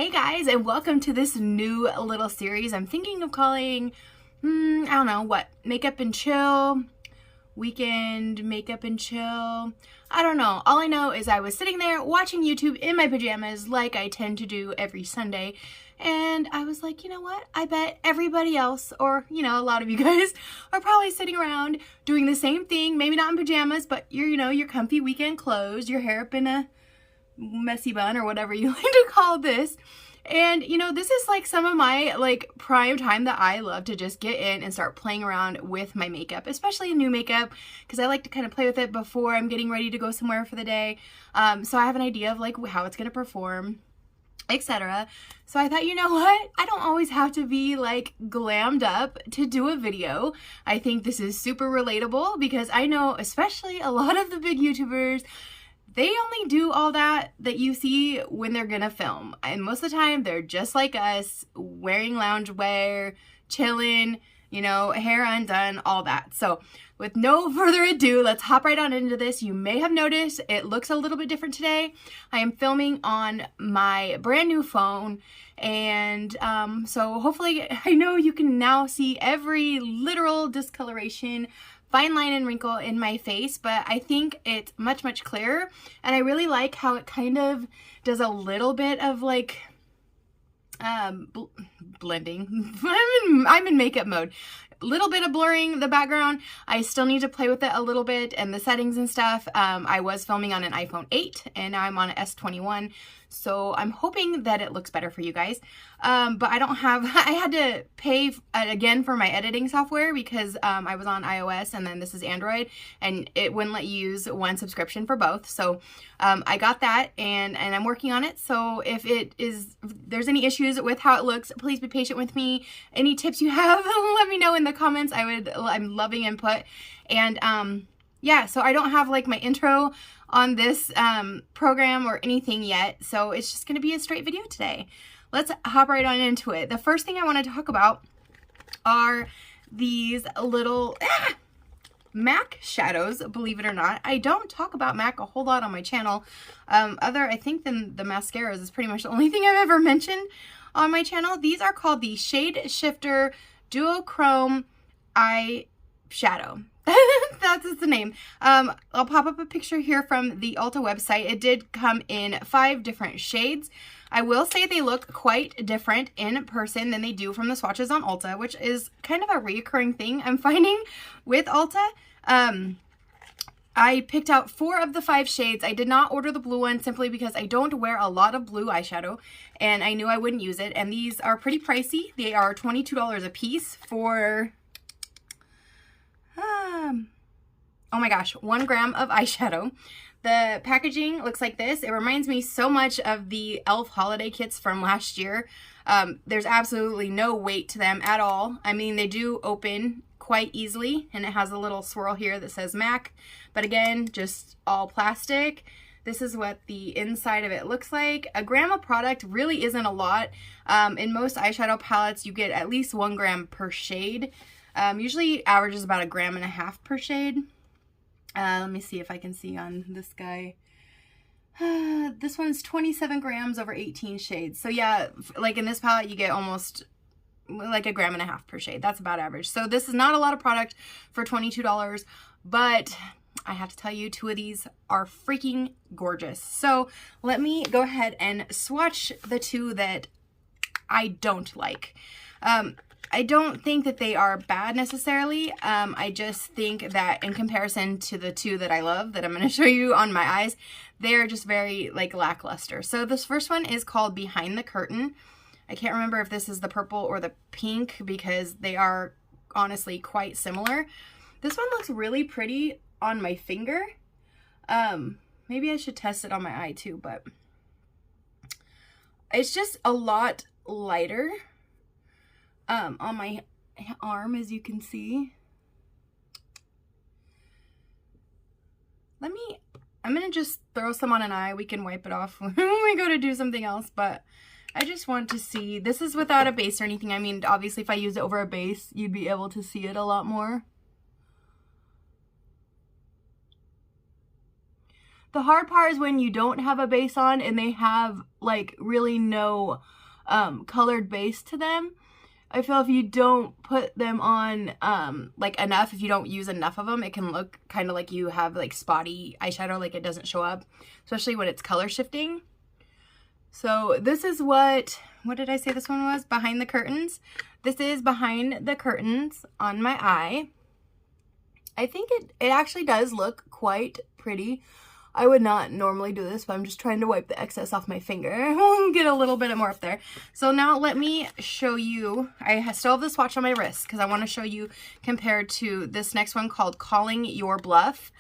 Hey guys, and welcome to this new little series I'm thinking of calling, I don't know, what? Makeup and chill? Weekend makeup and chill? I don't know. All I know is I was sitting there watching YouTube in my pajamas like I tend to do every Sunday. And I was like, you know what? I bet everybody else, or, a lot of you guys are probably sitting around doing the same thing. Maybe not in pajamas, but your comfy weekend clothes, your hair up in a messy bun or whatever you like to call this. And this is like some of my prime time that I love to just get in and start playing around with my makeup, especially new makeup, because I like to kind of play with it before I'm getting ready to go somewhere for the day. So I have an idea of how it's going to perform, etc. So I thought, you know what? I don't always have to be glammed up to do a video. I think this is super relatable because I know especially a lot of the big YouTubers, they only do all that you see when they're gonna film. And most of the time, they're just like us, wearing loungewear, chilling, hair undone, all that. So with no further ado, let's hop right on into this. You may have noticed it looks a little bit different today. I am filming on my brand new phone. And so hopefully, I know you can now see every literal discoloration, fine line and wrinkle in my face, but I think it's much, much clearer. And I really like how it kind of does a little bit of blending. I'm in makeup mode. Little bit of blurring the background. I still need to play with it a little bit and the settings and stuff. I was filming on an iPhone 8 and now I'm on an S21. So I'm hoping that it looks better for you guys. But I had to pay again for my editing software because I was on iOS and then this is Android and it wouldn't let you use one subscription for both. So I got that and I'm working on it. So if there's any issues with how it looks, please be patient with me. Any tips you have, let me know in the comments. I'm loving input. And yeah, so I don't have my intro on this program or anything yet, so it's just gonna be a straight video today. Let's hop right on into it. The first thing I want to talk about are these little MAC shadows, believe it or not. I don't talk about MAC a whole lot on my channel, I think than the mascaras is pretty much the only thing I've ever mentioned on my channel. These are called the Shade Shifter Duochrome Eye Shadow. That's the name. I'll pop up a picture here from the Ulta website. It did come in 5 different shades. I will say they look quite different in person than they do from the swatches on Ulta, which is kind of a reoccurring thing I'm finding with Ulta. I picked out 4 of the 5 shades. I did not order the blue one simply because I don't wear a lot of blue eyeshadow and I knew I wouldn't use it. And these are pretty pricey. They are $22 a piece for oh my gosh, 1 gram of eyeshadow. The packaging looks like this. It reminds me so much of the e.l.f. holiday kits from last year. There's absolutely no weight to them at all. I mean, they do open quite easily, and it has a little swirl here that says MAC, but again, just all plastic. This is what the inside of it looks like. A gram of product really isn't a lot. In most eyeshadow palettes, you get at least 1 gram per shade. Usually averages about 1.5 grams per shade. Let me see if I can see on this guy. This one's 27 grams over 18 shades. So yeah, in this palette, you get almost 1.5 grams per shade. That's about average. So this is not a lot of product for $22, but I have to tell you, 2 of these are freaking gorgeous. So let me go ahead and swatch the 2 that I don't like. I don't think that they are bad necessarily. I just think that in comparison to the 2 that I love that I'm going to show you on my eyes, they're just very lackluster. So this first one is called Behind the Curtain. I can't remember if this is the purple or the pink because they are honestly quite similar. This one looks really pretty on my finger. Maybe I should test it on my eye too, but it's just a lot lighter. On my arm, as you can see. I'm gonna just throw some on an eye. We can wipe it off when we go to do something else, but I just want to see. This is without a base or anything. I mean, obviously if I use it over a base, you'd be able to see it a lot more. The hard part is when you don't have a base on and they have like really no colored base to them. I feel if you don't put them on like enough, if you don't use enough of them, it can look kind of like you have like spotty eyeshadow, like it doesn't show up, especially when it's color shifting. So this is what did I say this one was? Behind the Curtains. This is Behind the Curtains on my eye. I think it actually does look quite pretty. I would not normally do this, but I'm just trying to wipe the excess off my finger. Get a little bit more up there. So now let me show you. I still have the swatch on my wrist because I want to show you compared to this next one called Calling Your Bluff.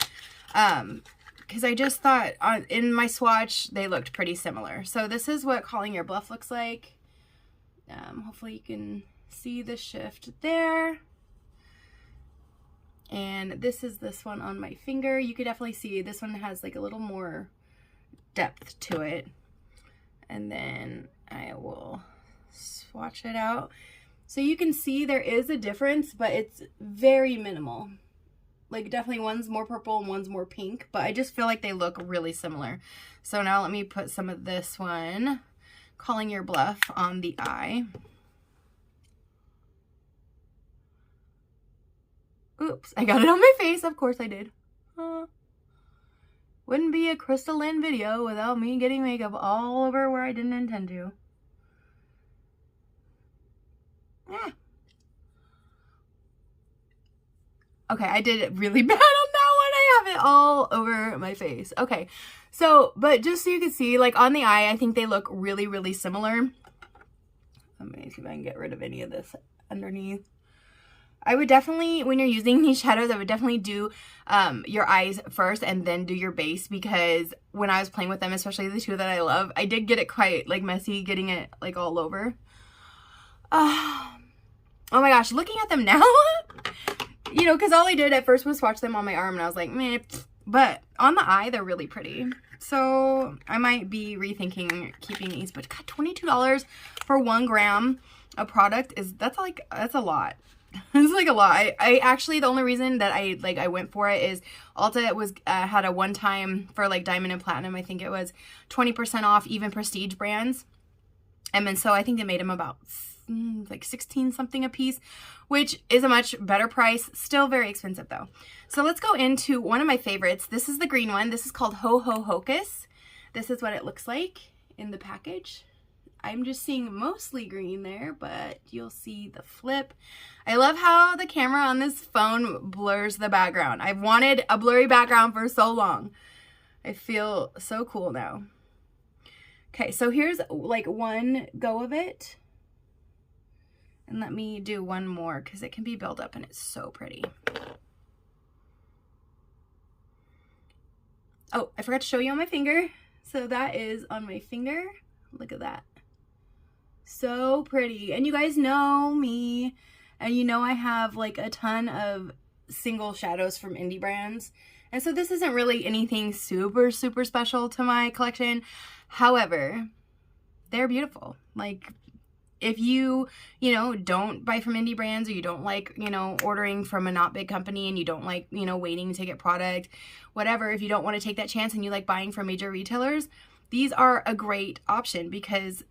Because I just thought in my swatch, they looked pretty similar. So this is what Calling Your Bluff looks like. Hopefully you can see the shift there. And this is this one on my finger. You could definitely see this one has like a little more depth to it. And then I will swatch it out. So you can see there is a difference, but it's very minimal. Like definitely one's more purple and one's more pink, but I just feel like they look really similar. So now let me put some of this one, Calling Your Bluff, on the eye. Oops, I got it on my face. Of course I did. Wouldn't be a Crystallynn video without me getting makeup all over where I didn't intend to. Yeah. Okay, I did it really bad on that one. I have it all over my face. Okay, so, but just so you can see, like on the eye, I think they look really, really similar. Let me see if I can get rid of any of this underneath. I would definitely, when you're using these shadows, I would definitely do your eyes first and then do your base, because when I was playing with them, especially the two that I love, I did get it quite like messy getting it like all over. Oh my gosh, looking at them now, you know, because all I did at first was swatch them on my arm and I was like, meh, but on the eye, they're really pretty. So I might be rethinking keeping these, but God, $22 for 1 gram of product that's a lot. It's like a lot. I actually, the only reason that I went for it is Ulta was had a one-time for like diamond and platinum. I think it was 20% off even prestige brands. And then so I think they made them about like 16 something a piece, which is a much better price. Still very expensive though. So let's go into one of my favorites. This is the green one. This is called Ho Ho Hocus. This is what it looks like in the package. I'm just seeing mostly green there, but you'll see the flip. I love how the camera on this phone blurs the background. I've wanted a blurry background for so long. I feel so cool now. Okay, so here's like one go of it. And let me do one more because it can be built up and it's so pretty. Oh, I forgot to show you on my finger. So that is on my finger. Look at that. So pretty. And you guys know me, and you know I have like a ton of single shadows from indie brands, and so this isn't really anything super special to my collection. However, they're beautiful. Like if you know, don't buy from indie brands, or you don't like, you know, ordering from a not big company, and you don't like, you know, waiting to get product, whatever, if you don't want to take that chance and you like buying from major retailers, these are a great option because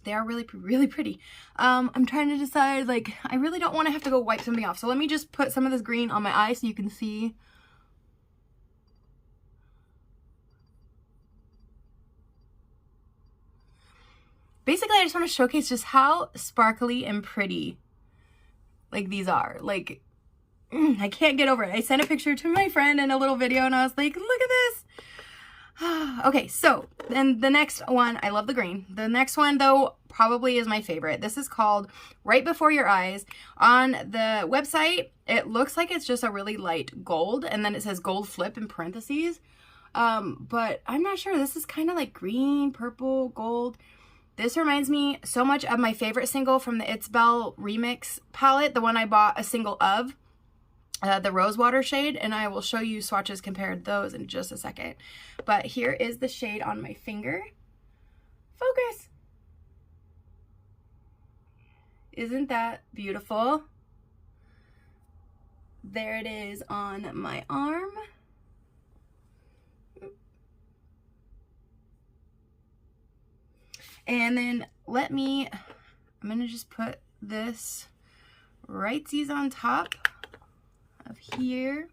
they are really pretty. I'm trying to decide, like, I really don't want to have to go wipe something off. So let me just put some of this green on my eye so you can see. Basically, I just want to showcase just how sparkly and pretty, like, these are. Like, I can't get over it. I sent a picture to my friend in a little video and I was like, look at this. Okay, so then the next one, I love the green. The next one though probably is my favorite. This is called Right Before Your Eyes. On the website, it looks like it's just a really light gold, and then it says gold flip in parentheses. But I'm not sure. This is kind of like green, purple, gold. This reminds me so much of my favorite single from the It's Belle remix palette, the one I bought a single of. The Rosewater shade, and I will show you swatches compared those in just a second. But here is the shade on my finger. Focus. Isn't that beautiful? There it is on my arm. And then I'm gonna just put this right-sies on top of here.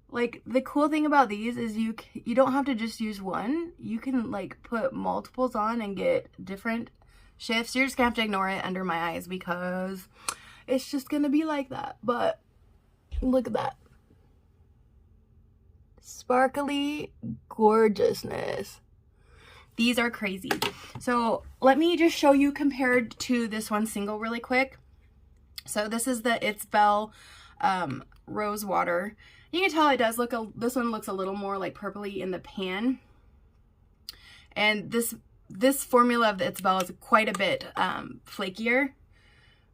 Like, the cool thing about these is you don't have to just use one. You can like put multiples on and get different shifts. You're just gonna have to ignore it under my eyes because it's just gonna be like that. But look at that. Sparkly gorgeousness. These are crazy. So let me just show you compared to this one single really quick. So this is the It's Belle Rose Water. You can tell it does look, this one looks a little more like purpley in the pan. And this formula of the It's Belle is quite a bit flakier.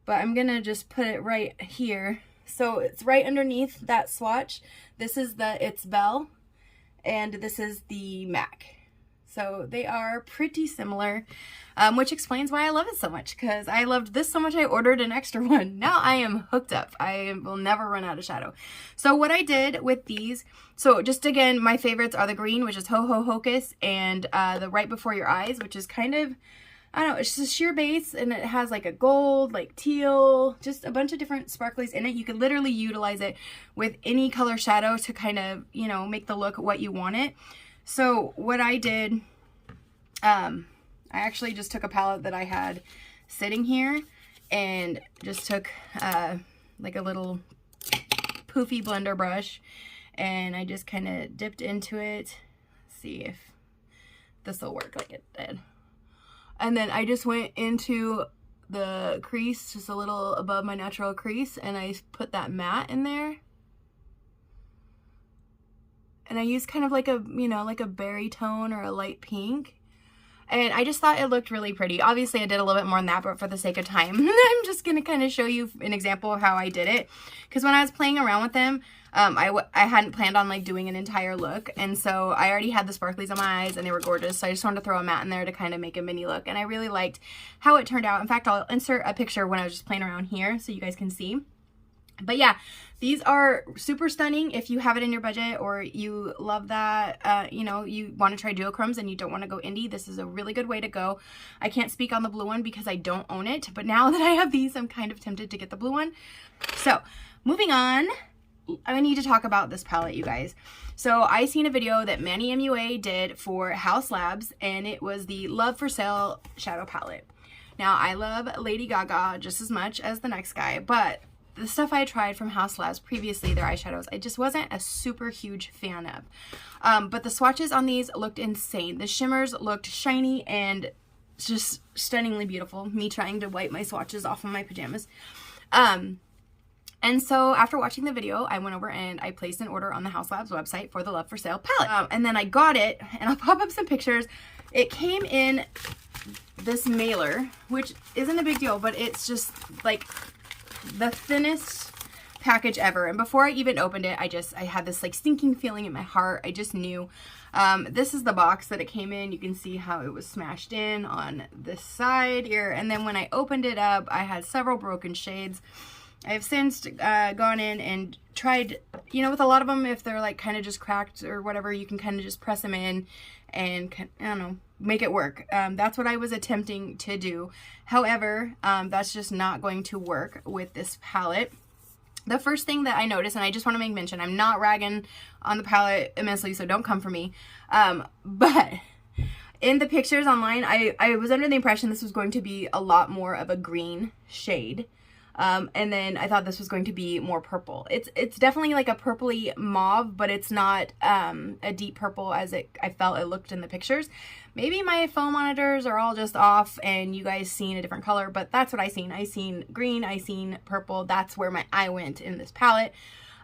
But I'm gonna just put it right here. So it's right underneath that swatch. This is the It's Belle, and this is the MAC. So they are pretty similar, which explains why I love it so much, because I loved this so much I ordered an extra one. Now I am hooked up. I will never run out of shadow. So what I did with these, so just again, my favorites are the green, which is Ho Ho Hocus, and the Right Before Your Eyes, which is kind of, I don't know, it's just a sheer base, and it has like a gold, like teal, just a bunch of different sparklies in it. You could literally utilize it with any color shadow to kind of, you know, make the look what you want it. So what I did, I actually just took a palette that I had sitting here and just took like a little poofy blender brush, and I just kind of dipped into it. Let's see if this will work like it did. And then I just went into the crease, just a little above my natural crease, and I put that matte in there. And I used kind of like a, you know, like a berry tone or a light pink. And I just thought it looked really pretty. Obviously, I did a little bit more than that, but for the sake of time, I'm just going to kind of show you an example of how I did it. Because when I was playing around with them, I hadn't planned on like doing an entire look. And so I already had the sparklies on my eyes and they were gorgeous. So I just wanted to throw a matte in there to kind of make a mini look. And I really liked how it turned out. In fact, I'll insert a picture when I was just playing around here so you guys can see. But yeah, these are super stunning if you have it in your budget or you love that, you know, you want to try duochromes and you don't want to go indie. This is a really good way to go. I can't speak on the blue one because I don't own it, but now that I have these, I'm kind of tempted to get the blue one. So moving on, I need to talk about this palette, you guys. So I seen a video that Manny MUA did for Haus Labs, and it was the Love for Sale shadow palette. Now I love Lady Gaga just as much as the next guy, but the stuff I tried from Haus Labs previously, their eyeshadows, I just wasn't a super huge fan of. But the swatches on these looked insane. The shimmers looked shiny and just stunningly beautiful. Me trying to wipe my swatches off of my pajamas. And so after watching the video, I went over and I placed an order on the Haus Labs website for the Love for Sale palette. And then I got it, and I'll pop up some pictures. It came in this mailer, which isn't a big deal, but it's just like the thinnest package ever. And before I even opened it, I had this like sinking feeling in my heart. I just knew. This is the box that it came in. You can see how it was smashed in on this side here. And then when I opened it up, I had several broken shades. I've since gone in and tried, you know, with a lot of them, if they're like kind of just cracked or whatever, you can kind of just press them in and, I don't know, make it work. That's what I was attempting to do. However, that's just not going to work with this palette. The first thing that I noticed, and I just want to make mention, I'm not ragging on the palette immensely, so don't come for me. But in the pictures online, I was under the impression this was going to be a lot more of a green shade. And then I thought this was going to be more purple. It's definitely like a purpley mauve, but it's not a deep purple as I felt it looked in the pictures. Maybe my phone monitors are all just off and you guys seen a different color, but that's what I seen. I seen green, I seen purple. That's where my eye went in this palette.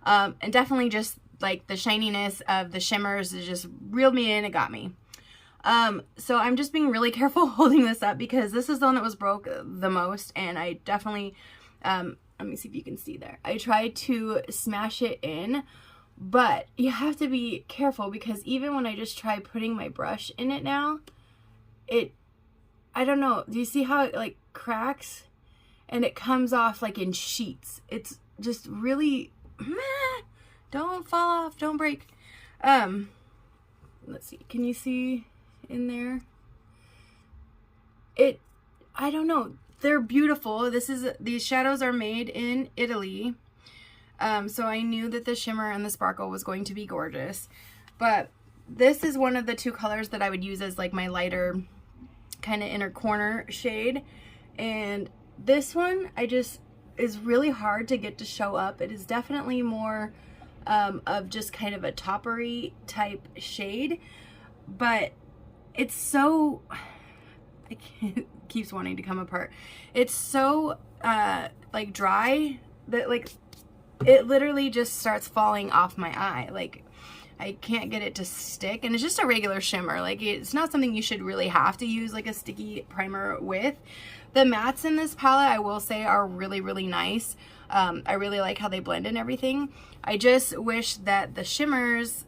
And definitely just like the shininess of the shimmers just reeled me in. It got me. So I'm just being really careful holding this up because this is the one that was broke the most, and I definitely let me see if you can see there. I tried to smash it in, but you have to be careful because even when I just try putting my brush in it now, I don't know, do you see how it like cracks and it comes off like in sheets? It's just really, don't fall off, don't break. Let's see, can you see in there? I don't know, they're beautiful. These shadows are made in Italy. So I knew that the shimmer and the sparkle was going to be gorgeous. But this is one of the two colors that I would use as like my lighter kind of inner corner shade. And this one is really hard to get to show up. It is definitely more of just kind of a toppery type shade. But it's so, it keeps wanting to come apart. It's so like dry that like it literally just starts falling off my eye. Like I can't get it to stick, and it's just a regular shimmer. Like it's not something you should really have to use like a sticky primer with. The mattes in this palette, I will say, are really, really nice. I really like how they blend and everything. I just wish that the shimmers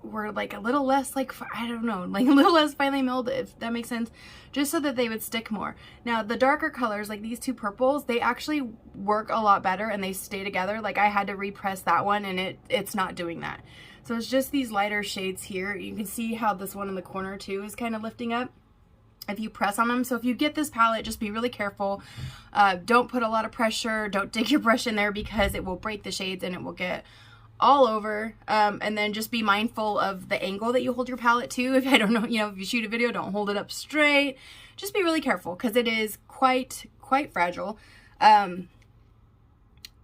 were like a little less, like, I don't know, like a little less finely milled, if that makes sense, just so that they would stick more. Now the darker colors, like these two purples, they actually work a lot better and they stay together. Like I had to repress that one and it's not doing that. So it's just these lighter shades here. You can see how this one in the corner too is kind of lifting up if you press on them. So if you get this palette, just be really careful. Don't put a lot of pressure. Don't dig your brush in there because it will break the shades and it will get all over. And then just be mindful of the angle that you hold your palette to. If I don't know, you know, if you shoot a video, don't hold it up straight. Just be really careful because it is quite fragile.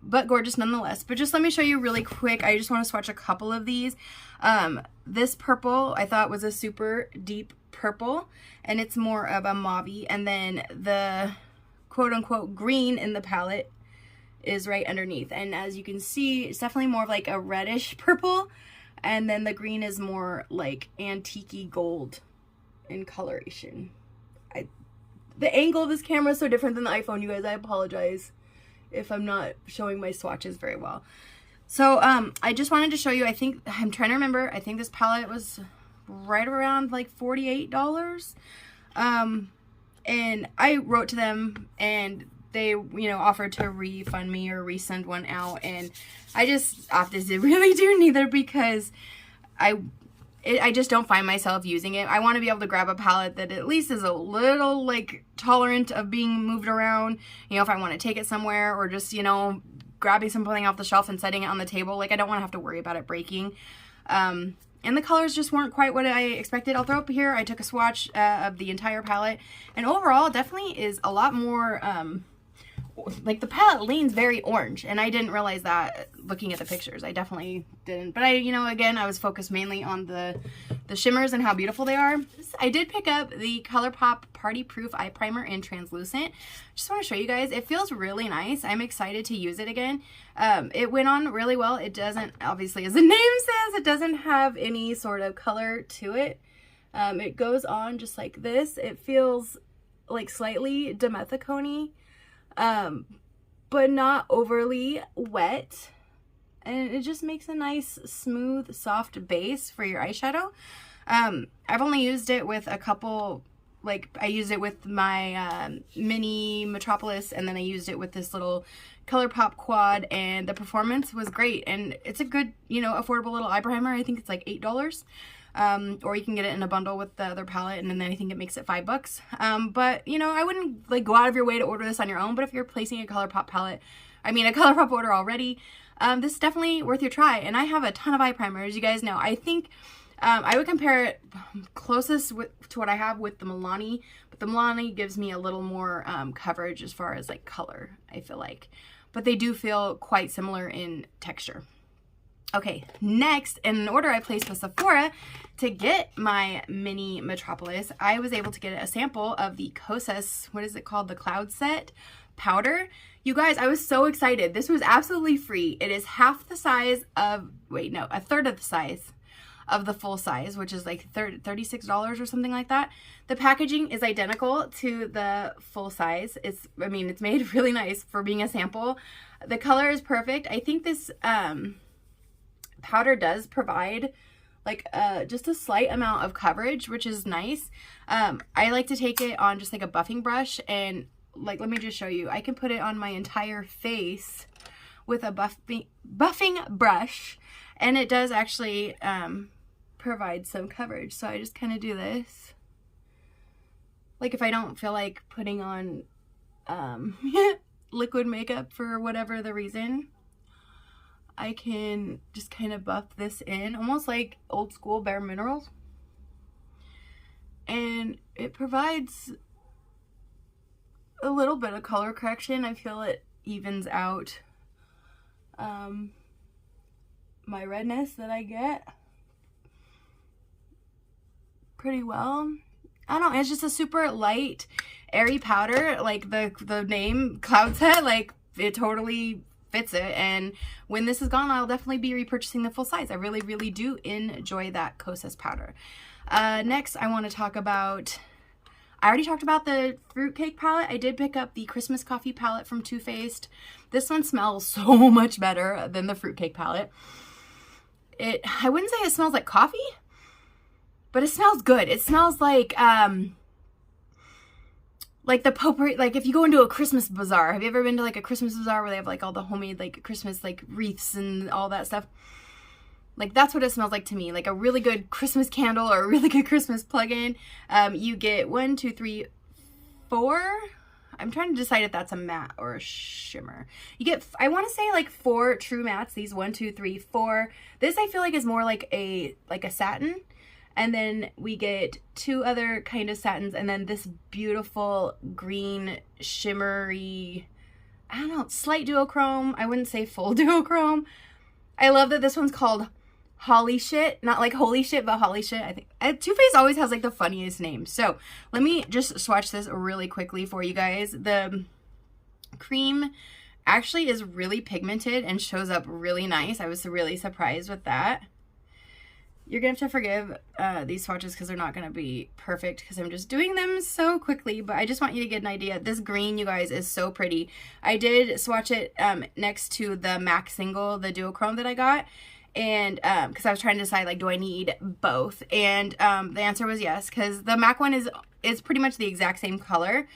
But gorgeous nonetheless. But just let me show you really quick. I just want to swatch a couple of these. This purple I thought was a super deep purple, and it's more of a mauve-y, and then the quote-unquote green in the palette is right underneath. And as you can see, it's definitely more of like a reddish purple, and then the green is more like antique-y gold in coloration. The angle of this camera is so different than the iPhone, you guys. I apologize if I'm not showing my swatches very well. So I just wanted to show you, I'm trying to remember, I think this palette was right around like $48. And I wrote to them and they, you know, offered to refund me or resend one out, and I just opted to really do neither because I just don't find myself using it. I want to be able to grab a palette that at least is a little like tolerant of being moved around. You know, if I want to take it somewhere or just, you know, grabbing something off the shelf and setting it on the table. Like I don't want to have to worry about it breaking. And the colors just weren't quite what I expected. I'll throw up here, I took a swatch of the entire palette, and overall definitely is a lot more, like the palette leans very orange, and I didn't realize that looking at the pictures. I definitely didn't. But you know, again, I was focused mainly on the shimmers and how beautiful they are. I did pick up the ColourPop Party Proof Eye Primer in Translucent. Just want to show you guys. It feels really nice. I'm excited to use it again. It went on really well. It doesn't, obviously, as the name says, it doesn't have any sort of color to it. It goes on just like this. It feels like slightly dimethicone-y, but not overly wet. And it just makes a nice, smooth, soft base for your eyeshadow. I've only used it with a couple, like I used it with my mini Metropolis, and then I used it with this little ColourPop quad, and the performance was great. And it's a good, you know, affordable little eye primer. I think it's like $8. Or you can get it in a bundle with the other palette, and then I think it makes it $5. But, you know, I wouldn't like go out of your way to order this on your own, but if you're placing a ColourPop palette, a ColourPop order already, this is definitely worth your try. And I have a ton of eye primers, you guys know. I think I would compare it closest to what I have with the Milani, but the Milani gives me a little more coverage as far as like color, I feel like. But they do feel quite similar in texture. Okay, next, in an order I placed with Sephora to get my mini Metropolis, I was able to get a sample of the Kosas, what is it called, the Cloud Set powder. You guys, I was so excited. This was absolutely free. It is half the size of, wait, no, a third of the size of the full size, which is like $36 or something like that. The packaging is identical to the full size. It's made really nice for being a sample. The color is perfect. I think this powder does provide like just a slight amount of coverage, which is nice. I like to take it on just like a buffing brush, and like, let me just show you. I can put it on my entire face with a buffing brush, And it does actually provide some coverage. So I just kind of do this. Like if I don't feel like putting on liquid makeup for whatever the reason, I can just kind of buff this in, almost like old school Bare Minerals. And it provides a little bit of color correction. I feel it evens out my redness that I get pretty well. I don't know, it's just a super light, airy powder. Like the name Cloud Set, like it totally fits it. And when this is gone, I'll definitely be repurchasing the full size. I really, really do enjoy that Kosas powder. Next, I want to talk about, I already talked about the fruitcake palette. I did pick up the Christmas coffee palette from Too Faced. This one smells so much better than the fruitcake palette. I wouldn't say it smells like coffee, but it smells good. It smells like the potpourri, like if you go into a Christmas bazaar. Have you ever been to like a Christmas bazaar where they have like all the homemade like Christmas like wreaths and all that stuff? Like that's what it smells like to me, like a really good Christmas candle or a really good Christmas plug-in. You get 1, 2, 3, 4. I'm trying to decide if that's a matte or a shimmer. You get, I want to say like 4 true mattes. These 1, 2, 3, 4. This I feel like is more like a satin. And then we get 2 other kind of satins, and then this beautiful green shimmery, I don't know, slight duochrome. I wouldn't say full duochrome. I love that this one's called Holly Shit. Not like holy shit, but Holly Shit. I think Too Faced always has like the funniest names. So let me just swatch this really quickly for you guys. The cream actually is really pigmented and shows up really nice. I was really surprised with that. You're gonna have to forgive these swatches because they're not gonna be perfect because I'm just doing them so quickly, but I just want you to get an idea. This green, you guys, is so pretty. I did swatch it next to the MAC single, the duochrome that I got, and because I was trying to decide, like, do I need both? And the answer was yes, because the MAC one is pretty much the exact same color,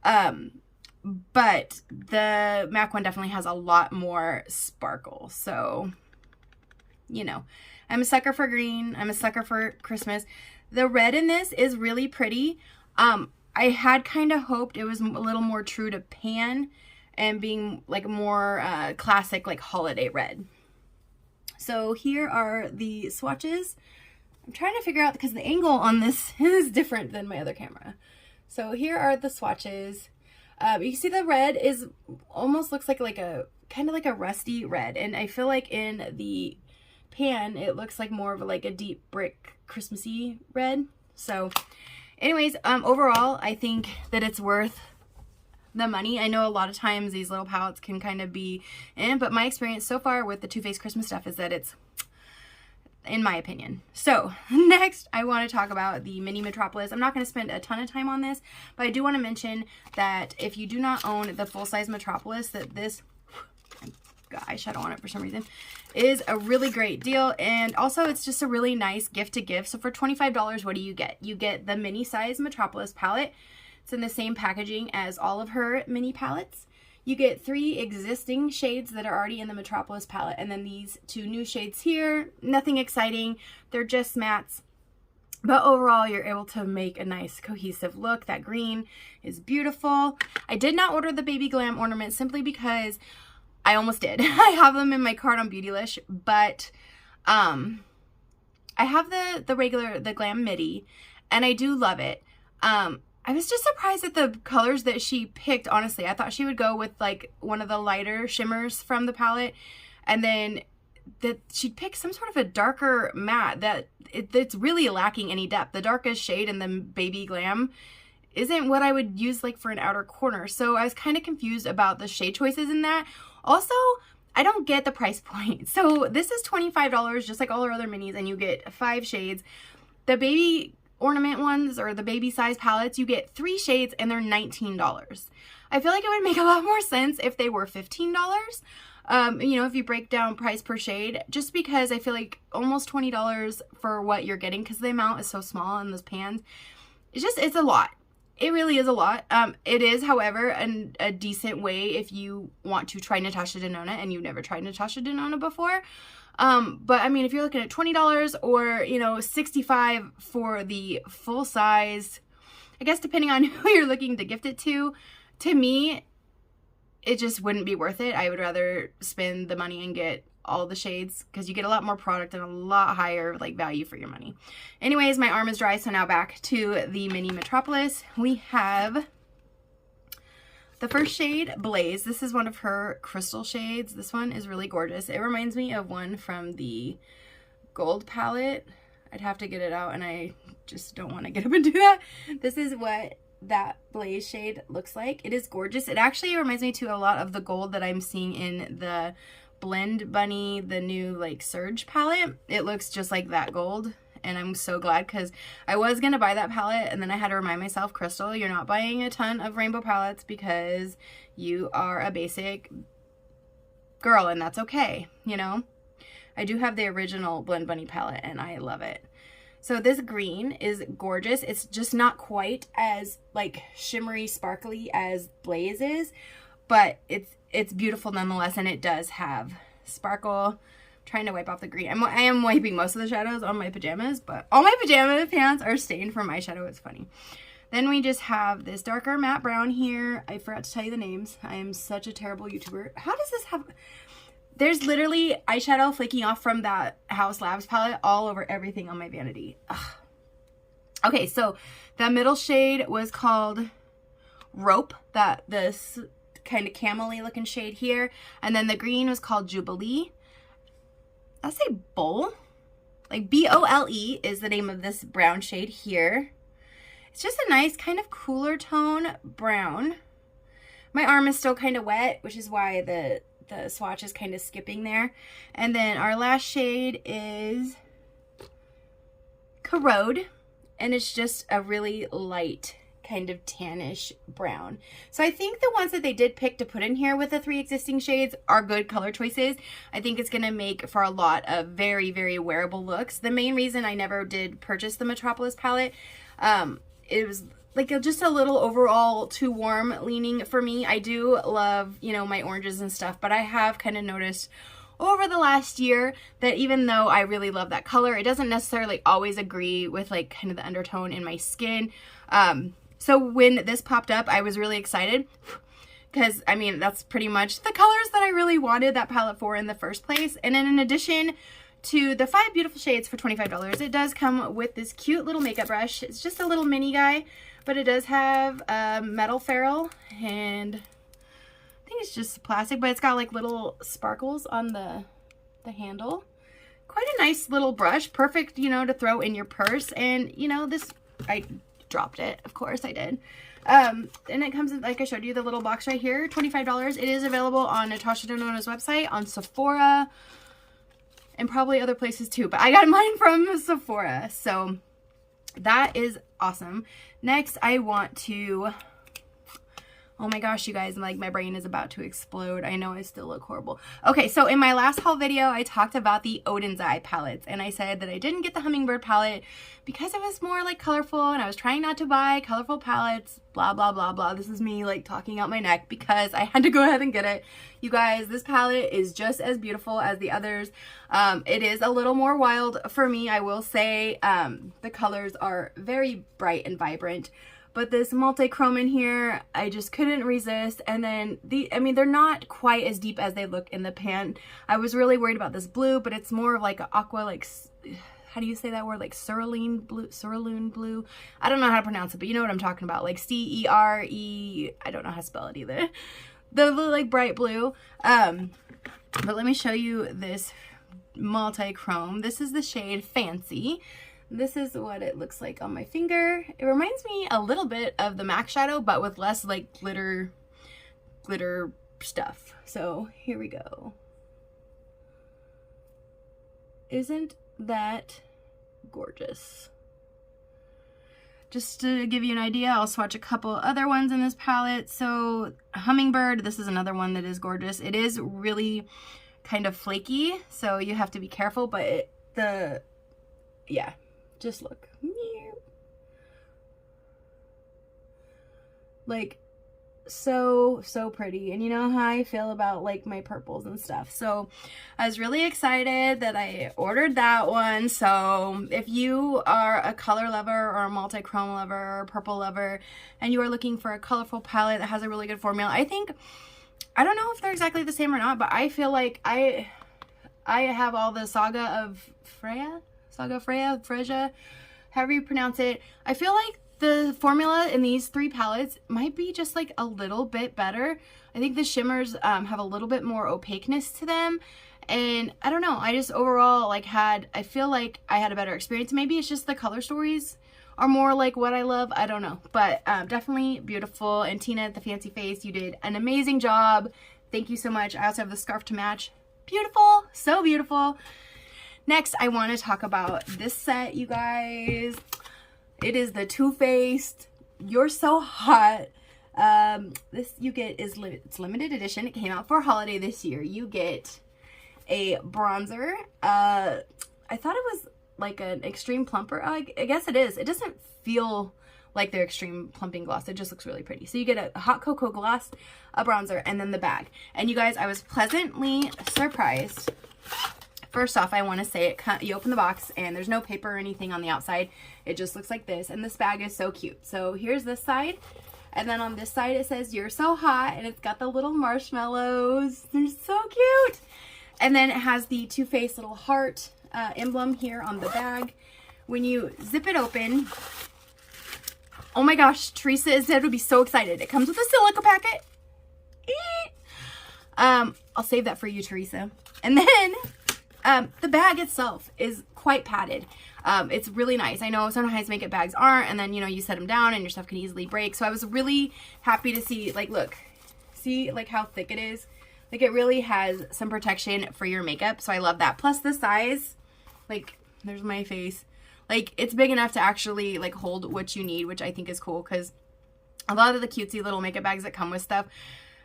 but the MAC one definitely has a lot more sparkle, so, you know. I'm a sucker for green. I'm a sucker for Christmas. The red in this is really pretty. I had kind of hoped it was a little more true to pan and being like more classic, like holiday red. So here are the swatches. I'm trying to figure out, because the angle on this is different than my other camera. So here are the swatches. You can see the red is almost looks like a kind of like a rusty red. And I feel like in the pan it looks like more of like a deep brick Christmassy red. So anyways, overall I think that it's worth the money. I know a lot of times these little palettes can kind of be but my experience so far with the Too Faced Christmas stuff is that it's, in my opinion. So next I want to talk about the mini Metropolis. I'm not going to spend a ton of time on this, but I do want to mention that if you do not own the full-size Metropolis, that this, got eyeshadow on it for some reason, is a really great deal. And also it's just a really nice gift to give. So for $25, what do you get? You get the mini size Metropolis palette. It's in the same packaging as all of her mini palettes. You get 3 existing shades that are already in the Metropolis palette, and then these 2 new shades here. Nothing exciting, they're just mattes. But overall, you're able to make a nice cohesive look. That green is beautiful. I did not order the Baby Glam ornaments simply because I almost did. I have them in my cart on Beautylish, but I have the Glam Midi, and I do love it. I was just surprised at the colors that she picked, honestly. I thought she would go with like one of the lighter shimmers from the palette, and then that she'd pick some sort of a darker matte that it's really lacking any depth. The darkest shade in the Baby Glam isn't what I would use like for an outer corner. So I was kind of confused about the shade choices in that. Also, I don't get the price point. So this is $25 just like all our other minis, and you get 5 shades. The baby ornament ones, or the baby size palettes, you get 3 shades and they're $19. I feel like it would make a lot more sense if they were $15. You know, if you break down price per shade, just because I feel like almost $20 for what you're getting, because the amount is so small in those pans. It's a lot. It really is a lot. It is, however, a decent way if you want to try Natasha Denona and you've never tried Natasha Denona before. But I mean, if you're looking at $20 or, you know, $65 for the full size, I guess depending on who you're looking to gift it to me, it just wouldn't be worth it. I would rather spend the money and get all the shades because you get a lot more product and a lot higher like value for your money. Anyways, my arm is dry, so now back to the mini Metropolis. We have the first shade, Blaze. This is one of her crystal shades. This one is really gorgeous. It reminds me of one from the gold palette. I'd have to get it out and I just don't want to get up and do that. This is what that Blaze shade looks like. It is gorgeous. It actually reminds me to a lot of the gold that I'm seeing in the Blend Bunny, the new like Surge palette. It looks just like that gold, and I'm so glad because I was gonna buy that palette and then I had to remind myself, Crystal, you're not buying a ton of rainbow palettes because you are a basic girl and that's okay, you know. I do have the original Blend Bunny palette and I love it. So this green is gorgeous. It's just not quite as like shimmery sparkly as Blaze is, but it's beautiful nonetheless, and it does have sparkle. I'm trying to wipe off the green. I am wiping most of the shadows on my pajamas, but all my pajama pants are stained from eyeshadow. It's funny. Then we just have this darker matte brown here. I forgot to tell you the names. I am such a terrible YouTuber. How does this have... There's literally eyeshadow flaking off from that House Labs palette all over everything on my vanity. Ugh. Okay, so the middle shade was called Rope. This kind of camel-y looking shade here. And then the green was called Jubilee. I say Bowl. Like B-O-L-E is the name of this brown shade here. It's just a nice kind of cooler tone brown. My arm is still kind of wet, which is why the swatch is kind of skipping there. And then our last shade is Corrode, and it's just a really light kind of tannish brown. So I think the ones that they did pick to put in here with the 3 existing shades are good color choices. I think it's going to make for a lot of very, very wearable looks. The main reason I never did purchase the Metropolis palette, it was like just a little overall too warm leaning for me. I do love, you know, my oranges and stuff, but I have kind of noticed over the last year that even though I really love that color, it doesn't necessarily always agree with like kind of the undertone in my skin. So when this popped up, I was really excited because, I mean, that's pretty much the colors that I really wanted that palette for in the first place. And then in addition to the 5 beautiful shades for $25, it does come with this cute little makeup brush. It's just a little mini guy, but it does have a metal ferrule, and I think it's just plastic, but it's got like little sparkles on the handle. Quite a nice little brush, perfect, you know, to throw in your purse. And, you know, this, I dropped it, of course I did. And it comes in, like I showed you, the little box right here, $25. It is available on Natasha Denona's website, on Sephora, and probably other places too, but I got mine from Sephora, so that is awesome. Next, I want to... Oh my gosh, you guys, like my brain is about to explode. I know I still look horrible. Okay, so in my last haul video, I talked about the Odin's Eye palettes, and I said that I didn't get the Hummingbird palette because it was more like colorful, and I was trying not to buy colorful palettes, blah, blah, blah, blah. This is me like talking out my neck because I had to go ahead and get it. You guys, this palette is just as beautiful as the others. It is a little more wild for me, I will say. The colors are very bright and vibrant. But this multi-chrome in here, I just couldn't resist. And then, I mean, they're not quite as deep as they look in the pan. I was really worried about this blue, but it's more of like an aqua, like, how do you say that word? Like cerulean blue. I don't know how to pronounce it, but you know what I'm talking about. Like C-E-R-E, I don't know how to spell it either. The like bright blue. But let me show you this multi-chrome. This is the shade Fancy. This is what it looks like on my finger. It reminds me a little bit of the MAC shadow, but with less like glitter stuff. So here we go. Isn't that gorgeous? Just to give you an idea, I'll swatch a couple other ones in this palette. So Hummingbird, this is another one that is gorgeous. It is really kind of flaky, so you have to be careful, but yeah. Just look. Like, so pretty. And you know how I feel about like my purples and stuff. So I was really excited that I ordered that one. So if you are a color lover or a multi-chrome lover or a purple lover and you are looking for a colorful palette that has a really good formula, I don't know if they're exactly the same or not, but I feel like I have all the Saga of Freya, however you pronounce it. I feel like the formula in these three palettes might be just like a little bit better. I think the shimmers have a little bit more opaqueness to them. And I don't know, I just overall like I feel like I had a better experience. Maybe it's just the color stories are more like what I love. I don't know, but definitely beautiful. And Tina at the Fancy Face, you did an amazing job. Thank you so much. I also have the scarf to match. Beautiful, so beautiful. Next, I want to talk about this set, you guys. It is the Too Faced You're So Hot. This you get it's limited edition. It came out for holiday this year. You get a bronzer. I thought it was like an extreme plumper. I guess it is. It doesn't feel like their extreme plumping gloss. It just looks really pretty. So you get a hot cocoa gloss, a bronzer, and then the bag. And you guys, I was pleasantly surprised. First off, I want to say you open the box and there's no paper or anything on the outside. It just looks like this. And this bag is so cute. So here's this side. And then on this side it says You're So Hot. And it's got the little marshmallows. They're so cute. And then it has the Too Faced little heart emblem here on the bag. When you zip it open, oh my gosh, Teresa is said would be so excited. It comes with a silica packet. I'll save that for you, Teresa. And then the bag itself is quite padded. It's really nice. I know sometimes makeup bags aren't, and then, you know, you set them down and your stuff can easily break. So I was really happy to see, like, look, see like how thick it is. Like, it really has some protection for your makeup. So I love that. Plus the size, like, there's my face. Like, it's big enough to actually like hold what you need, which I think is cool, because a lot of the cutesy little makeup bags that come with stuff,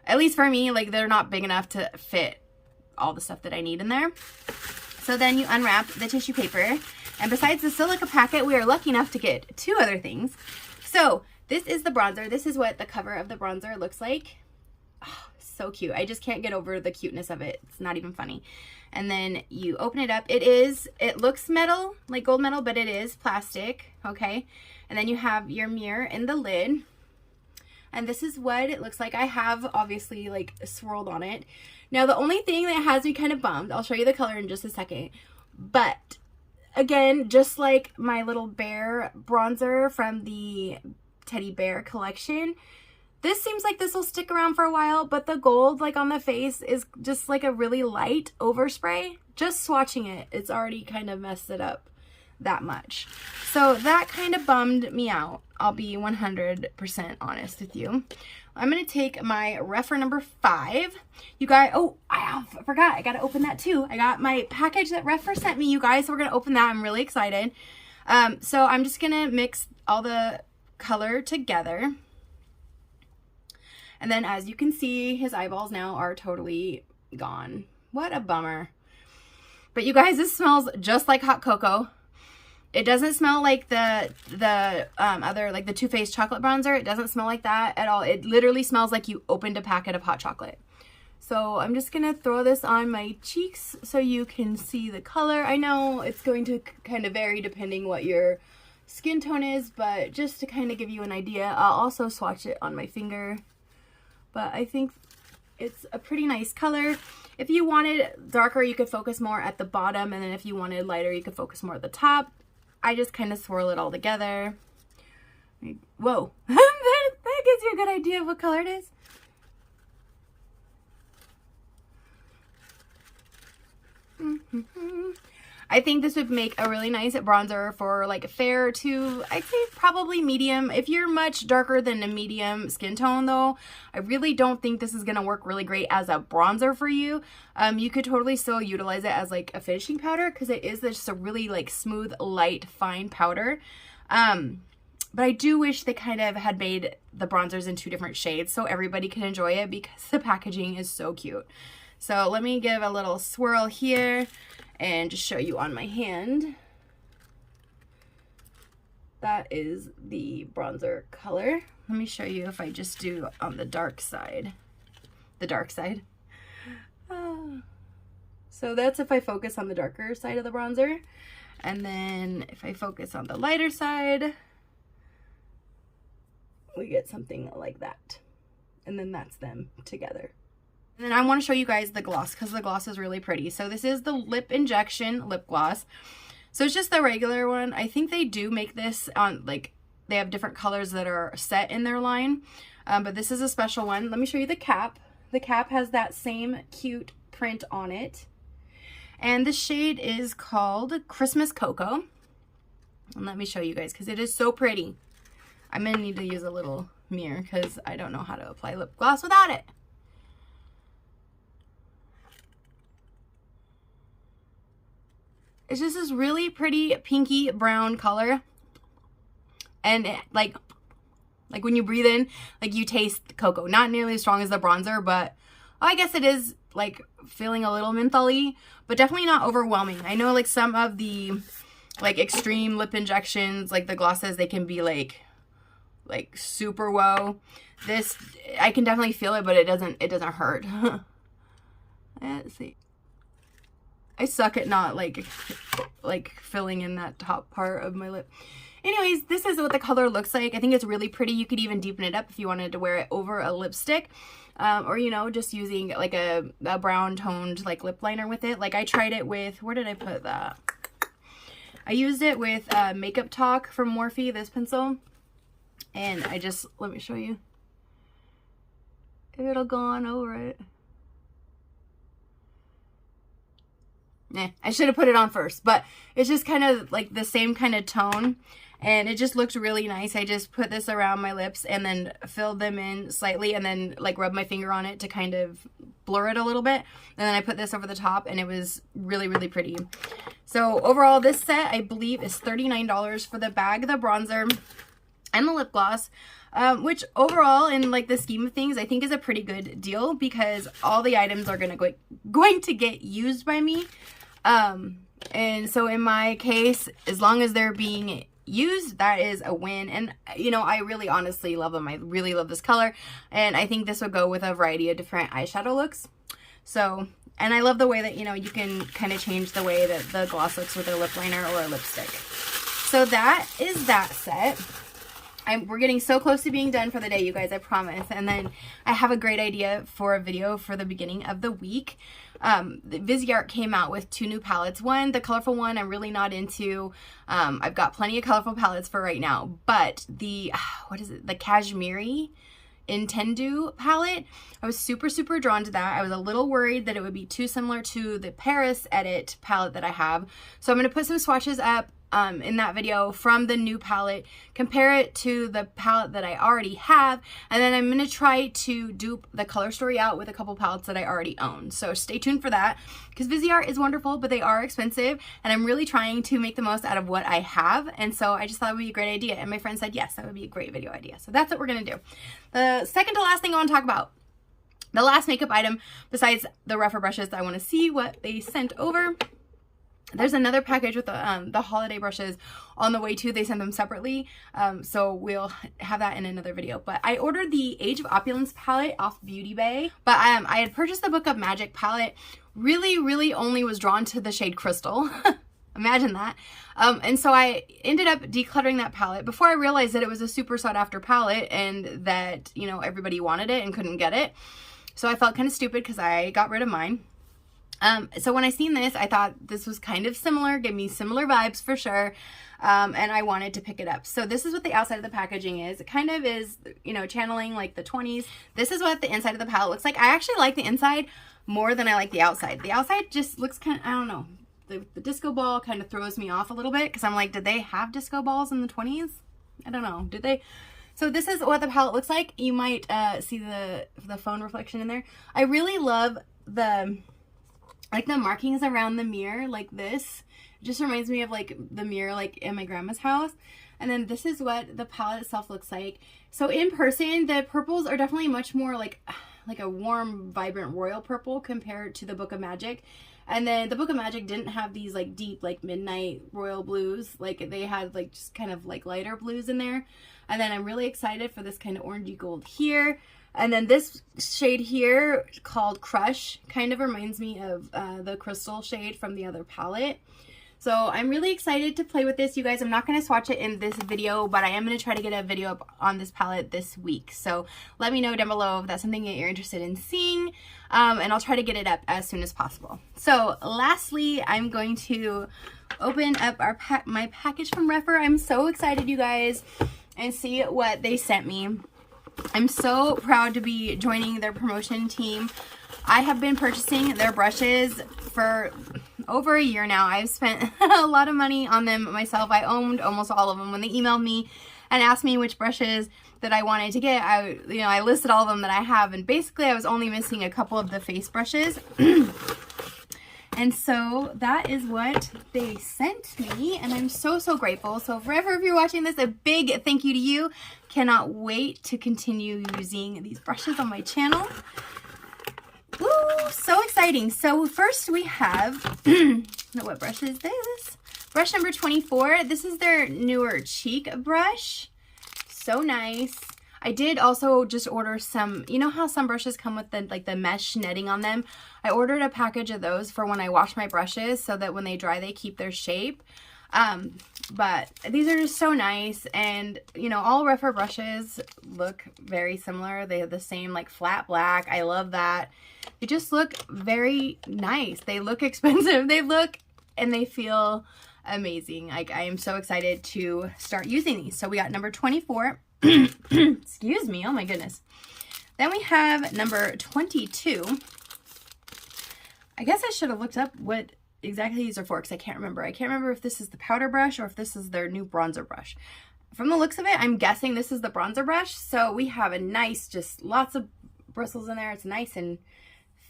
at least for me, like, they're not big enough to fit all the stuff that I need in there. So then you unwrap the tissue paper, and besides the silica packet, we are lucky enough to get two other things. So this is the bronzer. This is what the cover of the bronzer looks like. Oh, so cute. I just can't get over the cuteness of it. It's not even funny. And then you open it up. It looks metal, like gold metal, but it is plastic, okay? And then you have your mirror in the lid. And this is what it looks like. I have obviously like swirled on it. Now the only thing that has me kind of bummed, I'll show you the color in just a second, but again, just like my little bear bronzer from the teddy bear collection, this seems like this will stick around for a while, but the gold like on the face is just like a really light overspray. Just swatching it, it's already kind of messed it up that much. So that kind of bummed me out. I'll be 100% honest with you. I'm going to take my Reffer number 5. You guys, oh, I forgot. I got to open that too. I got my package that Reffer sent me, you guys. So we're going to open that. I'm really excited. So I'm just going to mix all the color together. And then as you can see, his eyeballs now are totally gone. What a bummer. But you guys, this smells just like hot cocoa. It doesn't smell like the other, like the Too Faced chocolate bronzer. It doesn't smell like that at all. It literally smells like you opened a packet of hot chocolate. So I'm just going to throw this on my cheeks so you can see the color. I know it's going to kind of vary depending what your skin tone is, but just to kind of give you an idea, I'll also swatch it on my finger. But I think it's a pretty nice color. If you wanted darker, you could focus more at the bottom, and then if you wanted lighter, you could focus more at the top. I just kind of swirl it all together. Whoa. that gives you a good idea of what color it is. I think this would make a really nice bronzer for like fair to, I'd say probably medium. If you're much darker than a medium skin tone though, I really don't think this is going to work really great as a bronzer for you. You could totally still utilize it as like a finishing powder because it is just a really like smooth, light, fine powder. But I do wish they kind of had made the bronzers in 2 different shades so everybody can enjoy it because the packaging is so cute. So let me give a little swirl here and just show you on my hand. that is the bronzer color. Let me show you if I just do on the dark side. The dark side. So that's if I focus on the darker side of the bronzer. And then if I focus on the lighter side, we get something like that. And then that's them together. And then I want to show you guys the gloss because the gloss is really pretty. So this is the Lip Injection lip gloss. So it's just the regular one. I think they do make this on, like, they have different colors that are set in their line. But this is a special one. Let me show you the cap. The cap has that same cute print on it. And the shade is called Christmas Cocoa. And let me show you guys because it is so pretty. I'm going to need to use a little mirror because I don't know how to apply lip gloss without it. It's just this really pretty pinky brown color. And it, like when you breathe in, like you taste cocoa. Not nearly as strong as the bronzer, but I guess it is like feeling a little mentholy, but definitely not overwhelming. I know like some of the like extreme lip injections, like the glosses, they can be like super whoa. This, I can definitely feel it, but it doesn't hurt. Let's see. I suck at not like filling in that top part of my lip. Anyways, this is what the color looks like. I think it's really pretty. You could even deepen it up if you wanted to wear it over a lipstick. Or, you know, just using like a brown toned like lip liner with it. Like I tried it with, where did I put that? I used it with Makeup Talk from Morphe, this pencil. And I just, let me show you. It'll go on over it. I should have put it on first, but it's just kind of like the same kind of tone. And it just looked really nice. I just put this around my lips and then filled them in slightly and then like rubbed my finger on it to kind of blur it a little bit. And then I put this over the top and it was really, really pretty. So overall, this set I believe is $39 for the bag, the bronzer, and the lip gloss. Which overall, in like the scheme of things, I think is a pretty good deal because all the items are going to get used by me. And so in my case, as long as they're being used, that is a win. And you know, I really honestly love them. I really love this color, and I think this would go with a variety of different eyeshadow looks. So, and I love the way that, you know, you can kind of change the way that the gloss looks with a lip liner or a lipstick. So that is that set. We're getting so close to being done for the day, you guys, I promise. And then I have a great idea for a video for the beginning of the week. Viseart came out with 2 new palettes. One, the colorful one, I'm really not into. I've got plenty of colorful palettes for right now. But the, what is it? The Cashmere Intendu palette. I was super, super drawn to that. I was a little worried that it would be too similar to the Paris Edit palette that I have. So I'm going to put some swatches up in that video from the new palette, compare it to the palette that I already have, and then I'm going to try to dupe the Color Story out with a couple palettes that I already own. So stay tuned for that, because Viseart is wonderful, but they are expensive, and I'm really trying to make the most out of what I have, and so I just thought it would be a great idea, and my friend said yes, that would be a great video idea. So that's what we're going to do. The second to last thing I want to talk about, the last makeup item besides the rougher brushes, I want to see what they sent over. There's another package with the holiday brushes on the way too. They sent them separately, so we'll have that in another video. But I ordered the Age of Opulence palette off Beauty Bay, but I had purchased the Book of Magic palette. Really only was drawn to the shade Crystal. Imagine that. And so I ended up decluttering that palette before I realized that it was a super sought after palette and that, you know, everybody wanted it and couldn't get it. So I felt kind of stupid because I got rid of mine. So when I seen this, I thought this was kind of similar, gave me similar vibes for sure, and I wanted to pick it up. So this is what the outside of the packaging is. It kind of is, you know, channeling like the 20s. This is what the inside of the palette looks like. I actually like the inside more than I like the outside. The outside just looks kind of, I don't know, the disco ball kind of throws me off a little bit because I'm like, did they have disco balls in the 20s? I don't know, did they? So this is what the palette looks like. You might see the phone reflection in there. I really love the markings around the mirror like this. It just reminds me of like the mirror like in my grandma's house. And then this is what the palette itself looks like. So in person, the purples are definitely much more like a warm, vibrant royal purple compared to the Book of Magic. And then the Book of Magic didn't have these like deep like midnight royal blues. Like they had like just kind of like lighter blues in there. And then I'm really excited for this kind of orangey gold here. And then this shade here called Crush kind of reminds me of the crystal shade from the other palette. So I'm really excited to play with this, you guys. I'm not going to swatch it in this video, but I am going to try to get a video up on this palette this week. So let me know down below if that's something that you're interested in seeing, and I'll try to get it up as soon as possible. So lastly, I'm going to open up my package from Rephr. I'm so excited, you guys, and see what they sent me. I'm so proud to be joining their promotion team. I have been purchasing their brushes for over a year now. I've spent a lot of money on them myself. I owned almost all of them. When they emailed me and asked me which brushes that I wanted to get, I listed all of them that I have, and basically I was only missing a couple of the face brushes. And so that is what they sent me, and I'm so, so grateful. So Rephr, if you're watching this, a big thank you to you. Cannot wait to continue using these brushes on my channel. Ooh, so exciting. So first we have, what brush is this? Brush number 24. This is their newer cheek brush. So nice. I did also just order some, you know how some brushes come with the mesh netting on them? I ordered a package of those for when I wash my brushes so that when they dry, they keep their shape. But these are just so nice, and you know, all Rephr brushes look very similar. They have the same like flat black. I love that. They just look very nice. They look expensive. They look and they feel amazing. Like, I am so excited to start using these. So we got number 24. Excuse me. Oh my goodness. Then we have number 22. I guess I should have looked up what exactly these are for, because I can't remember. I can't remember if this is the powder brush or if this is their new bronzer brush. From the looks of it, I'm guessing this is the bronzer brush. So we have a nice, just lots of bristles in there. It's nice and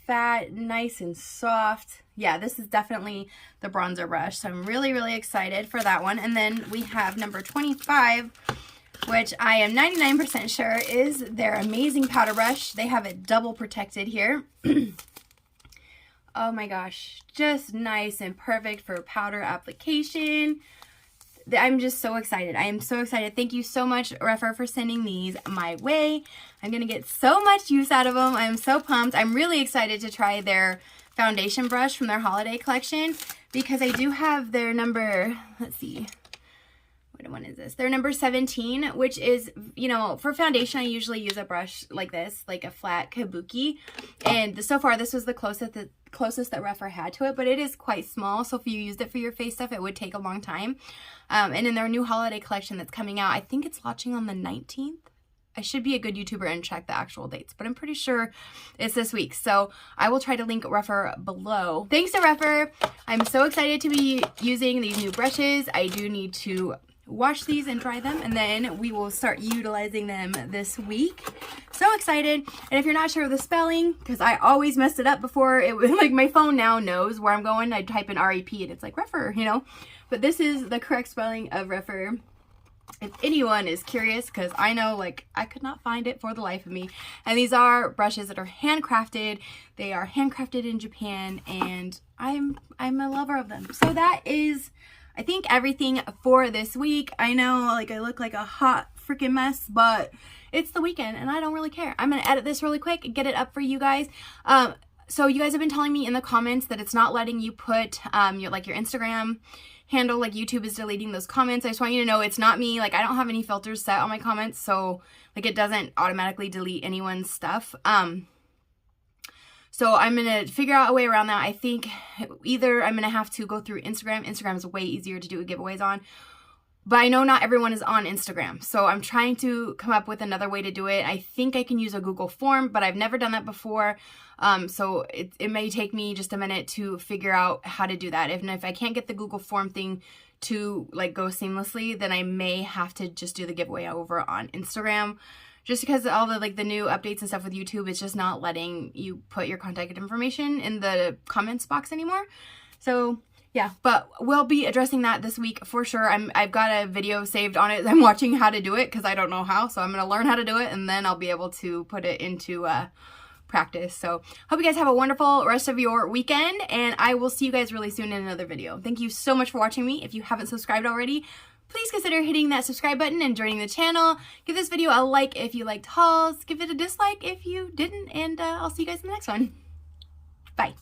fat, nice and soft. Yeah, this is definitely the bronzer brush. So I'm really, really excited for that one. And then we have number 25, which I am 99% sure is their amazing powder brush. They have it double protected here. Oh my gosh, just nice and perfect for powder application. I'm just so excited. I am so excited. Thank you so much, Rephr, for sending these my way. I'm going to get so much use out of them. I'm so pumped. I'm really excited to try their foundation brush from their holiday collection, because I do have their number, let's see, what one is this? Their number 17, which is, you know, for foundation, I usually use a brush like this, like a flat kabuki. And so far, this was the closest that Rephr had to it, but it is quite small. So if you used it for your face stuff, it would take a long time. And in their new holiday collection that's coming out, I think it's launching on the 19th. I should be a good YouTuber and check the actual dates, but I'm pretty sure it's this week. So I will try to link Rephr below. Thanks to Rephr. I'm so excited to be using these new brushes. I do need to wash these and dry them, and then we will start utilizing them this week. So excited. And if you're not sure of the spelling, because I always messed it up before, it was like my phone now knows where I'm going. I type in REP and it's like Rephr, you know, but this is the correct spelling of Rephr. If anyone is curious, because I know, like, I could not find it for the life of me. And these are brushes that are handcrafted. They are handcrafted in Japan, and I'm a lover of them. So that is, I think, everything for this week. I know, like, I look like a hot freaking mess, but it's the weekend and I don't really care. I'm gonna edit this really quick and get it up for you guys. So you guys have been telling me in the comments that it's not letting you put your Instagram handle, like YouTube is deleting those comments. I just want you to know it's not me. Like, I don't have any filters set on my comments, so like it doesn't automatically delete anyone's stuff. So I'm going to figure out a way around that. I think either I'm going to have to go through Instagram. Instagram is way easier to do giveaways on. But I know not everyone is on Instagram. So I'm trying to come up with another way to do it. I think I can use a Google form, but I've never done that before. So it may take me just a minute to figure out how to do that. If I can't get the Google form thing to like go seamlessly, then I may have to just do the giveaway over on Instagram. Just because all the the new updates and stuff with YouTube, it's just not letting you put your contact information in the comments box anymore. So yeah, but we'll be addressing that this week for sure. I've got a video saved on it. I'm watching how to do it because I don't know how. So I'm going to learn how to do it, and then I'll be able to put it into practice. So hope you guys have a wonderful rest of your weekend, and I will see you guys really soon in another video. Thank you so much for watching me. If you haven't subscribed already, please consider hitting that subscribe button and joining the channel. Give this video a like if you liked hauls. Give it a dislike if you didn't, and I'll see you guys in the next one. Bye.